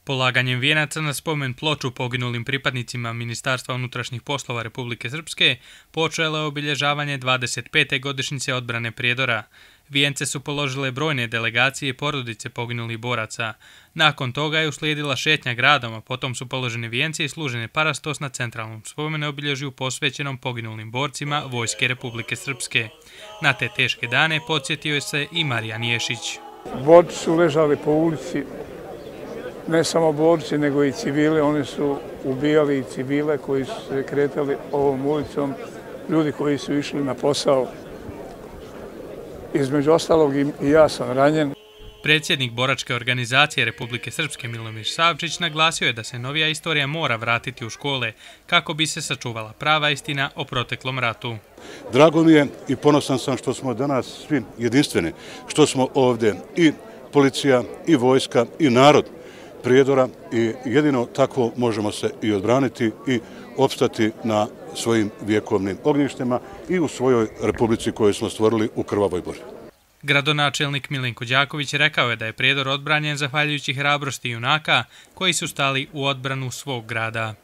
Polaganjem vijenaca na spomen ploču poginulim pripadnicima Ministarstva unutrašnjih poslova Republike Srpske počelo je obilježavanje 25. godišnjice odbrane Prijedora. Vijence su položile brojne delegacije i porodice poginulih boraca. Nakon toga je uslijedila šetnja gradom, a potom su položeni vijenci i služene parastos na centralnom spomene obilježju posvećenom poginulim borcima Vojske Republike Srpske. Na te teške dane podsjetio se i Marijan Ješić. Borci su ležali po ulici, ne samo borci, nego i civile. Oni su ubijali i civile koji su se kretali ovom ulicom, ljudi koji su išli na posao. Između ostalog i ja sam ranjen. Predsjednik boračke organizacije Republike Srpske Milomir Savčić naglasio je da se novija istorija mora vratiti u škole kako bi se sačuvala prava istina o proteklom ratu. Drago mi je i ponosan sam što smo danas svi jedinstveni, što smo ovdje i policija, i vojska, i narod Prijedora i jedino tako možemo se i odbraniti i opstati na svojim vjekovnim ognjištima i u svojoj republici koju smo stvorili u krvavoj borbi. Gradonačelnik Milenko Đaković rekao je da je Prijedor odbranjen zahvaljujući hrabrosti junaka koji su stali u odbranu svog grada.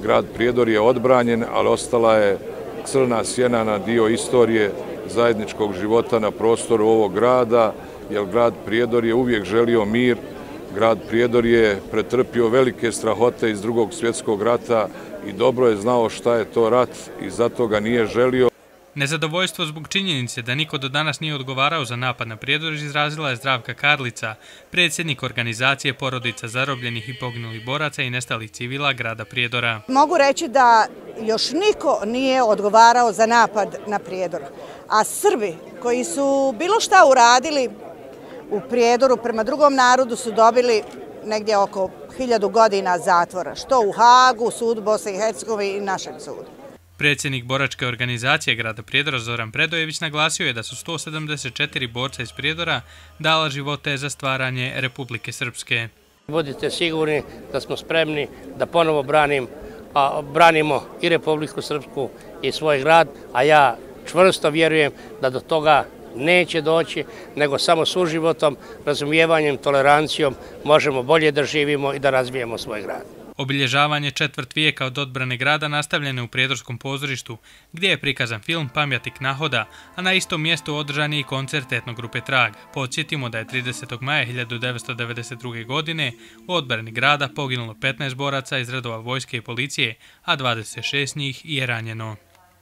Grad Prijedor je odbranjen, ali ostala je crna sjena na dio istorije zajedničkog života na prostoru ovog grada, jer grad Prijedor je uvijek želio mir. Grad Prijedor je pretrpio velike strahote iz Drugog svjetskog rata i dobro je znao šta je to rat i zato ga nije želio. Nezadovoljstvo zbog činjenice da niko do danas nije odgovarao za napad na Prijedor izrazila je Zdravka Karlica, predsjednik organizacije porodica zarobljenih i poginulih boraca i nestalih civila grada Prijedora. Mogu reći da još niko nije odgovarao za napad na Prijedor, a Srbi koji su bilo šta uradili u Prijedoru prema drugom narodu su dobili negdje oko 1000 godina zatvora, što u Hagu, sudu Bosne i Hercegovine i našem sudu. Predsjednik boračke organizacije grada Prijedora Zoran Predojević naglasio je da su 174 borca iz Prijedora dala živote za stvaranje Republike Srpske. Budite sigurni da smo spremni da ponovo branimo i Republiku Srpsku i svoj grad, a ja čvrsto vjerujem da do toga neće doći, nego samo suživotom, razumijevanjem, tolerancijom možemo bolje da živimo i da razvijemo svoj grad. Obilježavanje četvrt vijeka od odbrane grada nastavljeno je u Prijedorskom pozorištu, gdje je prikazan film Pamjatik nahoda, a na istom mjestu održan je i koncert etnogrupe Trag. Podsjetimo da je 30. maja 1992. godine u odbrani grada poginulo 15 boraca iz redova vojske i policije, a 26 njih je ranjeno.